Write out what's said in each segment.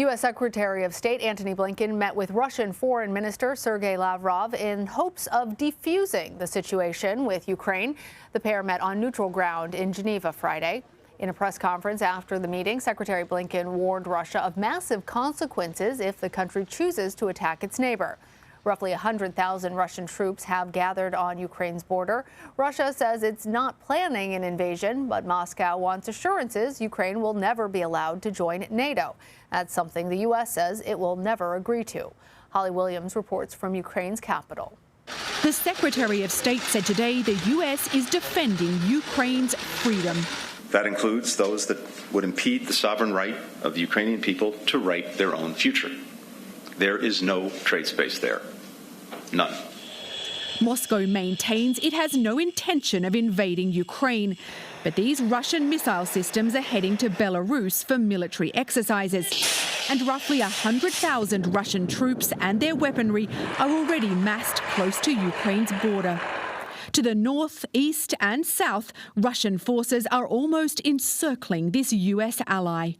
U.S. Secretary of State Antony Blinken met with Russian Foreign Minister Sergey Lavrov in hopes of defusing the situation with Ukraine. The pair met on neutral ground in Geneva Friday. In a press conference after the meeting, Secretary Blinken warned Russia of massive consequences if the country chooses to attack its neighbor. Roughly 100,000 Russian troops have gathered on Ukraine's border. Russia says it's not planning an invasion, but Moscow wants assurances Ukraine will never be allowed to join NATO. That's something the U.S. says it will never agree to. Holly Williams reports from Ukraine's capital. The Secretary of State said today the U.S. is defending Ukraine's freedom. That includes those that would impede the sovereign right of the Ukrainian people to write their own future. There is no trade space there. None. Moscow maintains it has no intention of invading Ukraine, but these Russian missile systems are heading to Belarus for military exercises. And roughly 100,000 Russian troops and their weaponry are already massed close to Ukraine's border. To the north, east and south, Russian forces are almost encircling this US ally.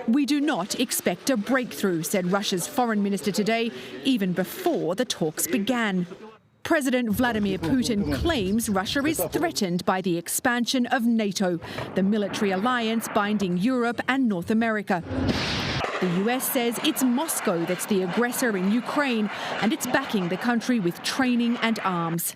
We do not expect a breakthrough, said Russia's foreign minister today, even before the talks began. President Vladimir Putin claims Russia is threatened by the expansion of NATO, the military alliance binding Europe and North America. The US says it's Moscow that's the aggressor in Ukraine, and it's backing the country with training and arms.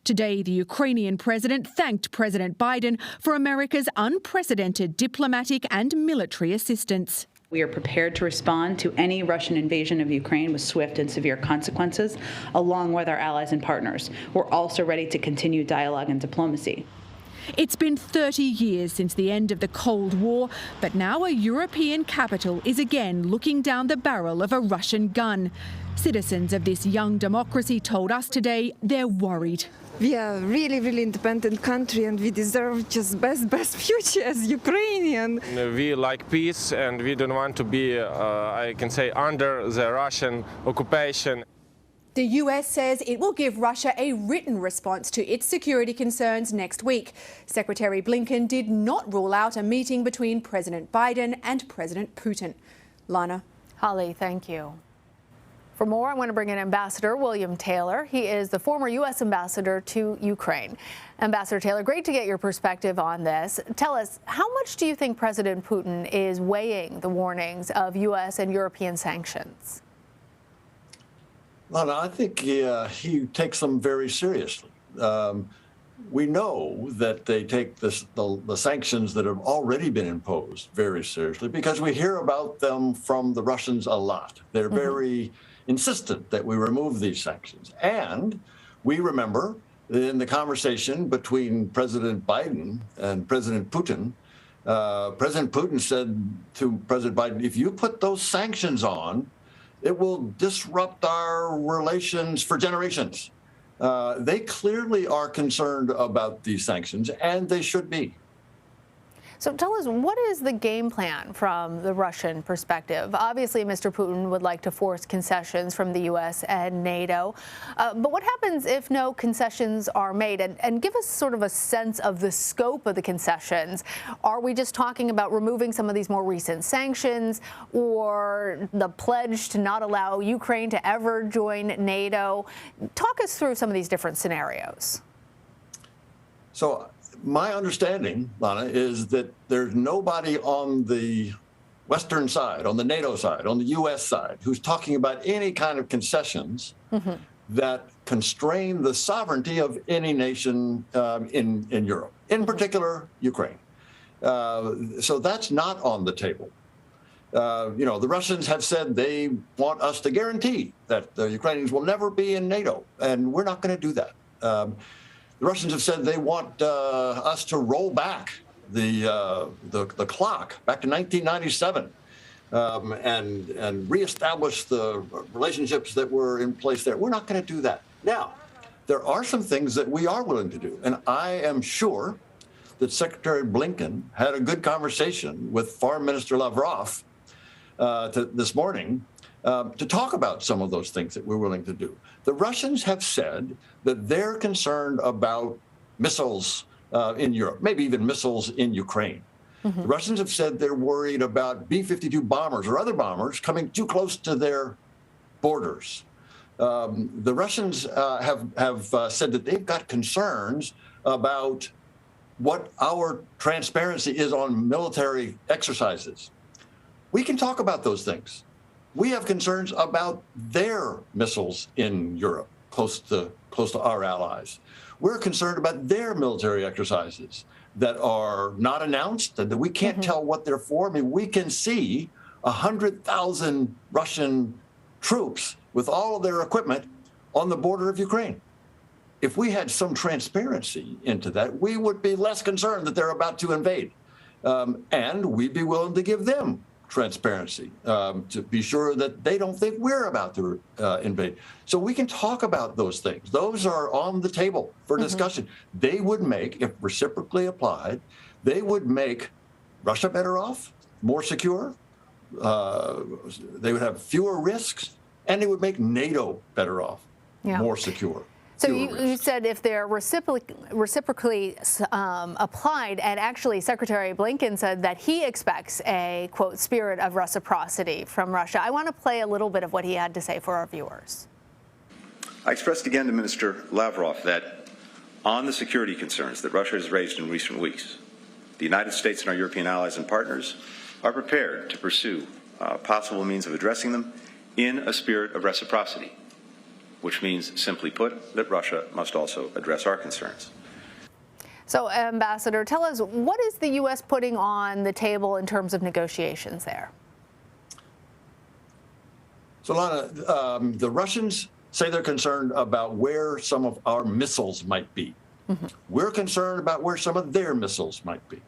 Today, the Ukrainian president thanked President Biden for America's unprecedented diplomatic and military assistance. We are prepared to respond to any Russian invasion of Ukraine with swift and severe consequences, along with our allies and partners. We're also ready to continue dialogue and diplomacy. It's been 30 years since the end of the Cold War, but now a European capital is again looking down the barrel of a Russian gun. Citizens of this young democracy told us today they're worried. We are a really independent country, and we deserve just best future as Ukrainian. We like peace, and we don't want to be, I can say, under the Russian occupation. The US says it will give Russia a written response to its security concerns next week. Secretary Blinken did not rule out a meeting between President Biden and President Putin. Lana. Holly, thank you. For more, I want to bring in Ambassador William Taylor. He is the former U.S. ambassador to Ukraine. Ambassador Taylor, great to get your perspective on this. Tell us, how much do you think President Putin is weighing the warnings of U.S. and European sanctions? Lana, I think he takes them very seriously. We know that they take the sanctions that have already been imposed very seriously because we hear about them from the Russians a lot. They're very insistent that we remove these sanctions. And we remember in the conversation between President Biden and President Putin, President Putin said to President Biden, if you put those sanctions on, it will disrupt our relations for generations. They clearly are concerned about these sanctions, and they should be. So tell us, what is the game plan from the Russian perspective? Obviously, Mr. Putin would like to force concessions from the U.S. and NATO. But what happens if no concessions are made? And give us sort of a sense of the scope of the concessions. Are we just talking about removing some of these more recent sanctions, or the pledge to not allow Ukraine to ever join NATO? Talk us through some of these different scenarios. So my understanding, Lana, is that there's nobody on the Western side, on the NATO side, on the U.S. side, who's talking about any kind of concessions that constrain the sovereignty of any nation in Europe, in particular Ukraine. So that's not on the table. The Russians have said they want us to guarantee that the Ukrainians will never be in NATO, and we're not going to do that. The Russians have said they want us to roll back the clock back to 1997 and reestablish the relationships that were in place there. We're not going to do that. Now, there are some things that we are willing to do, and I am sure that Secretary Blinken had a good conversation with Foreign Minister Lavrov this morning to talk about some of those things that we're willing to do. The Russians have said that they're concerned about missiles in Europe, maybe even missiles in Ukraine. The Russians have said they're worried about B-52 bombers or other bombers coming too close to their borders. The Russians have said that they've got concerns about what our transparency is on military exercises. We can talk about those things. We have concerns about their missiles in Europe, close to our allies. We're concerned about their military exercises that are not announced and that we can't tell what they're for. I mean, we can see 100,000 Russian troops with all of their equipment on the border of Ukraine. If we had some transparency into that, we would be less concerned that they're about to invade. And we'd be willing to give them transparency to be sure that they don't think we're about to invade. So we can talk about those things. Those are on the table for discussion. They would make, if reciprocally applied, they would make Russia better off, more secure. They would have fewer risks, and they would make NATO better off, more secure. So you said if they're reciprocally applied, and actually Secretary Blinken said that he expects a, quote, spirit of reciprocity from Russia. I want to play a little bit of what he had to say for our viewers. I expressed again to Minister Lavrov that on the security concerns that Russia has raised in recent weeks, the United States and our European allies and partners are prepared to pursue possible means of addressing them in a spirit of reciprocity, which means, simply put, that Russia must also address our concerns. So, Ambassador, tell us, what is the U.S. putting on the table in terms of negotiations there? So, Lana, the Russians say they're concerned about where some of our missiles might be. We're concerned about where some of their missiles might be.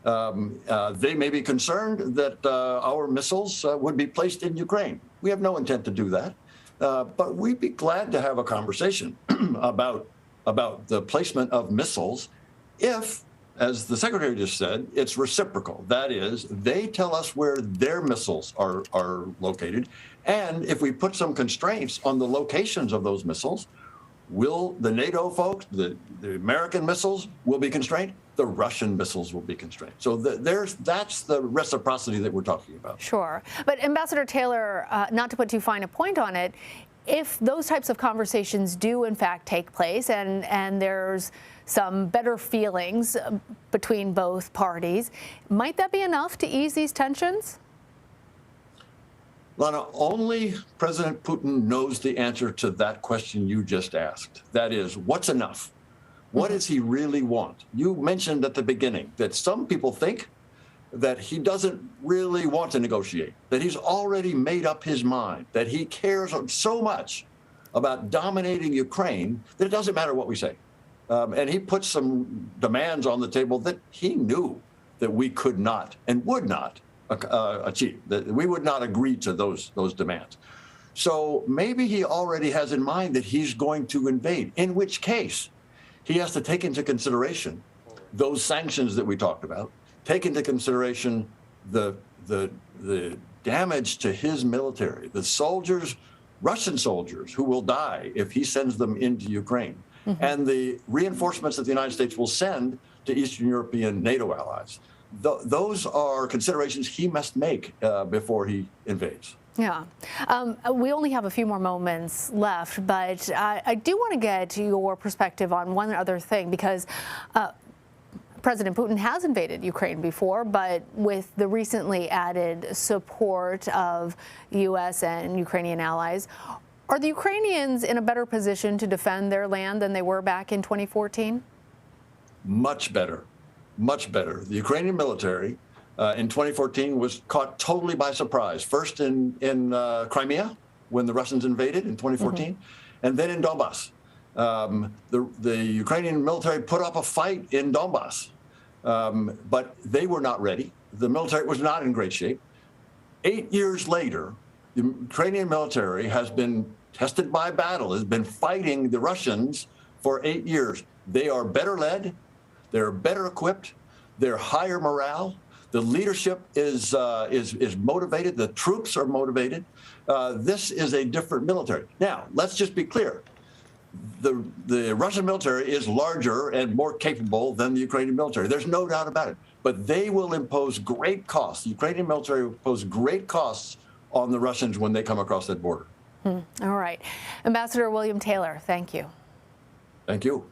They may be concerned that our missiles would be placed in Ukraine. We have no intent to do that. But we'd be glad to have a conversation about the placement of missiles if, as the Secretary just said, it's reciprocal. That is, they tell us where their missiles are located. And if we put some constraints on the locations of those missiles, will the NATO folks, the American missiles will be constrained? The Russian missiles will be constrained. So that's the reciprocity that we're talking about. Sure. But Ambassador Taylor, not to put too fine a point on it, if those types of conversations do in fact take place and there's some better feelings between both parties, might that be enough to ease these tensions? Lana, only President Putin knows the answer to that question you just asked. That is, what's enough? What does he really want? You mentioned at the beginning that some people think that he doesn't really want to negotiate, that he's already made up his mind, that he cares so much about dominating Ukraine that it doesn't matter what we say. And he put some demands on the table that he knew that we could not and would not achieve, that we would not agree to those demands. So maybe he already has in mind that he's going to invade, in which case he has to take into consideration those sanctions that we talked about, take into consideration the damage to his military, the soldiers, Russian soldiers who will die if he sends them into Ukraine, and the reinforcements that the United States will send to Eastern European NATO allies. Those are considerations he must make before he invades. Yeah. We only have a few more moments left, but I do want to get your perspective on one other thing, because President Putin has invaded Ukraine before, but with the recently added support of U.S. and Ukrainian allies, are the Ukrainians in a better position to defend their land than they were back in 2014? Much better. Much better. The Ukrainian military in 2014 was caught totally by surprise. First in Crimea, when the Russians invaded in 2014, and then in Donbass. The Ukrainian military put up a fight in Donbass, but they were not ready. The military was not in great shape. 8 years later, the Ukrainian military has been tested by battle, has been fighting the Russians for 8 years. They are better led. They're better equipped. They're higher morale. The leadership is motivated. The troops are motivated. This is a different military. Now, let's just be clear. The Russian military is larger and more capable than the Ukrainian military. There's no doubt about it. but they will impose great costs. The Ukrainian military will impose great costs on the Russians when they come across that border. All right. Ambassador William Taylor, thank you. Thank you.